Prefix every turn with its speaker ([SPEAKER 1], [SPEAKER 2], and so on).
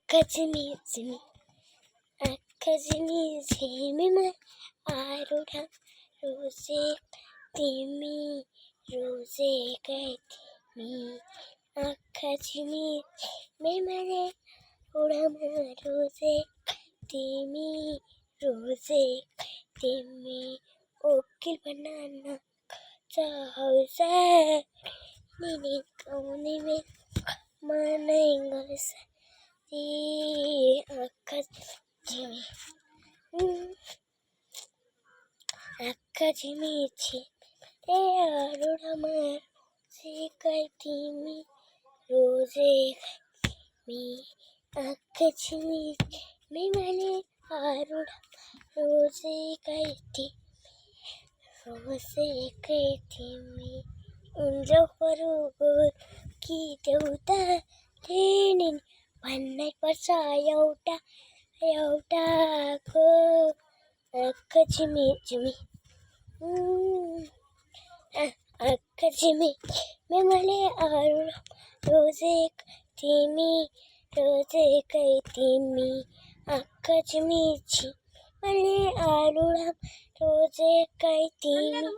[SPEAKER 1] Akazimi, akazimi, aruda, rose, timi, rose, kaitimi, akazimi, memare, urama, rose, timi, rose, timi, okil banana, sausa, nini, kauni me, manai akazimi, akazimichi, arurama, sikaitimi, rose, mi, akazimichi, mimane, arura, rose, kaiti, rose, kaitimi, unjafaru, ki deuta, lenin, भन्नै पर्छ एउटा एउटाको झिमी मेमले अरू तिमी रोजेकै तिमी झिमिची मैले अरू रोजेकै तिमी